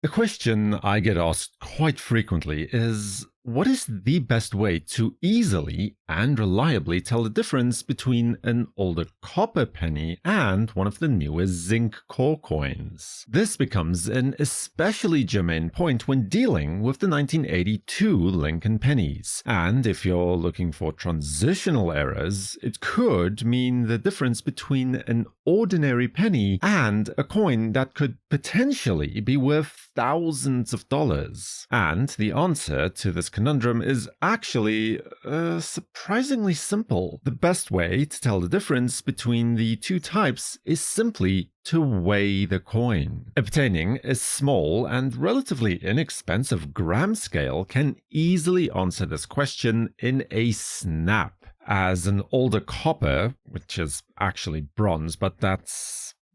A question I get asked quite frequently is, what is the best way to easily and reliably tell the difference between an older copper penny and one of the newer zinc core coins? This becomes an especially germane point when dealing with the 1982 Lincoln pennies. And if you're looking for transitional errors, it could mean the difference between an ordinary penny and a coin that could potentially be worth thousands of dollars. And the answer to this conundrum is actually surprisingly simple. The best way to tell the difference between the two types is simply to weigh the coin. Obtaining a small and relatively inexpensive gram scale can easily answer this question in a snap, as an older copper, which is actually bronze, but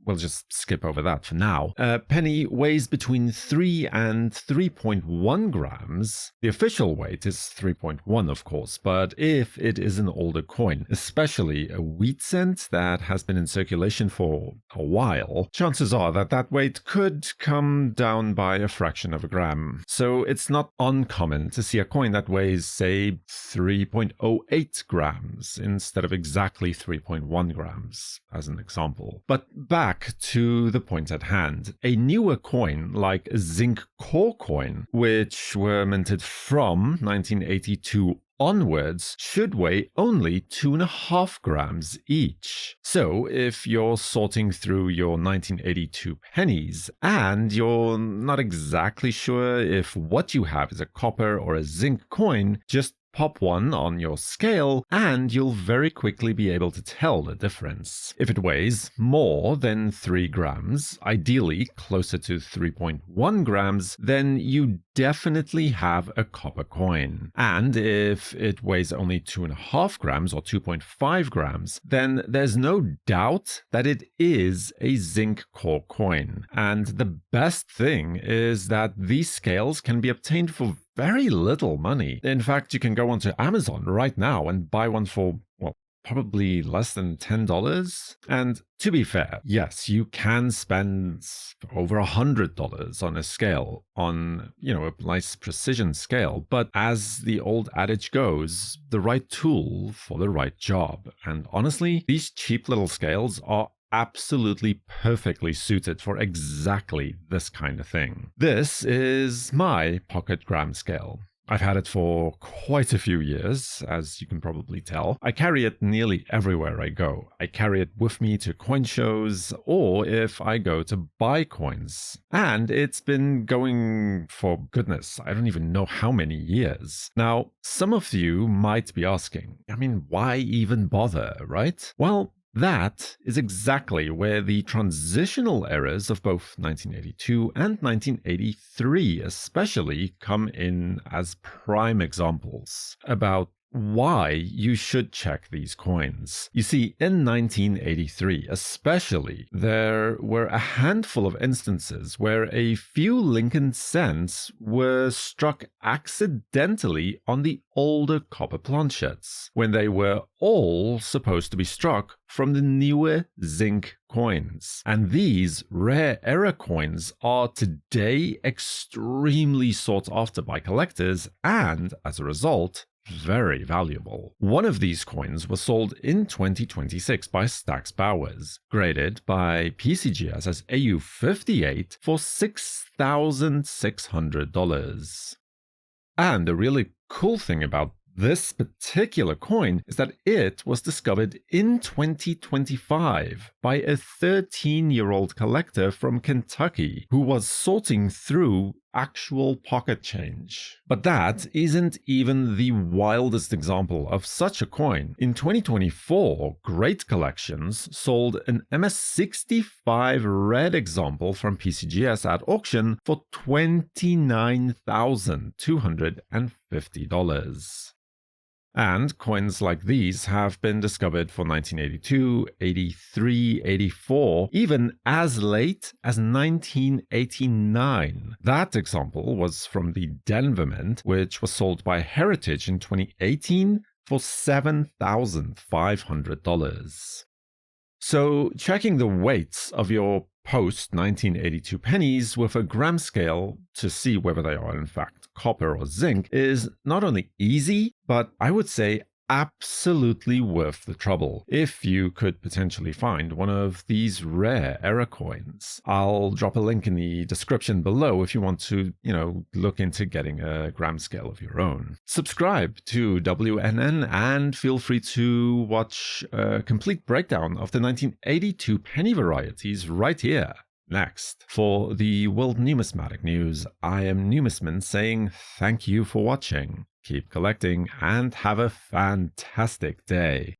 we'll just skip over that for now. A penny weighs between 3 and 3.1 grams. The official weight is 3.1, of course, but if it is an older coin, especially a wheat cent that has been in circulation for a while, chances are that that weight could come down by a fraction of a gram. So it's not uncommon to see a coin that weighs, say, 3.08 grams instead of exactly 3.1 grams, as an example. But back to the point at hand. A newer coin, like a zinc core coin, which were minted from 1982 onwards, should weigh only 2.5 grams each. So if you're sorting through your 1982 pennies and you're not exactly sure if what you have is a copper or a zinc coin, just pop one on your scale and you'll very quickly be able to tell the difference. If it weighs more than 3 grams, ideally closer to 3.1 grams, then you definitely have a copper coin. And if it weighs only 2.5 grams or 2.5 grams, then there's no doubt that it is a zinc core coin. And the best thing is that these scales can be obtained for very little money. In fact, you can go onto Amazon right now and buy one for, well, probably less than $10. And to be fair, yes, you can spend over $100 on a scale, on, a nice precision scale. But as the old adage goes, the right tool for the right job. And honestly, these cheap little scales are absolutely perfectly suited for exactly this kind of thing. This is my pocket gram scale. I've had it for quite a few years, as you can probably tell. I carry it nearly everywhere I go. I carry it with me to coin shows, or if I go to buy coins. And it's been going for, goodness, I don't even know how many years. Now, some of you might be asking, why even bother, right? Well, that is exactly where the transitional errors of both 1982 and 1983 especially come in as prime examples about why you should check these coins. You see, in 1983 especially, there were a handful of instances where a few Lincoln cents were struck accidentally on the older copper planchets, when they were all supposed to be struck from the newer zinc coins. And these rare error coins are today extremely sought after by collectors and, as a result, very valuable. One of these coins was sold in 2026 by Stax Bowers, graded by PCGS as AU58 for $6,600. And the really cool thing about this particular coin is that it was discovered in 2025 by a 13-year-old collector from Kentucky who was sorting through actual pocket change. But that isn't even the wildest example of such a coin. In 2024, Great Collections sold an MS65 red example from PCGS at auction for $29,250. And coins like these have been discovered for 1982, 83, 84, even as late as 1989. That example was from the Denver Mint, which was sold by Heritage in 2018 for $7,500. So checking the weights of your post 1982 pennies with a gram scale to see whether they are in fact copper or zinc is not only easy, but I would say absolutely worth the trouble if you could potentially find one of these rare error coins. I'll drop a link in the description below if you want to, look into getting a gram scale of your own. Subscribe to WNN and feel free to watch a complete breakdown of the 1982 penny varieties right here. Next, for the World Numismatic News, I am Numisman saying thank you for watching. Keep collecting and have a fantastic day.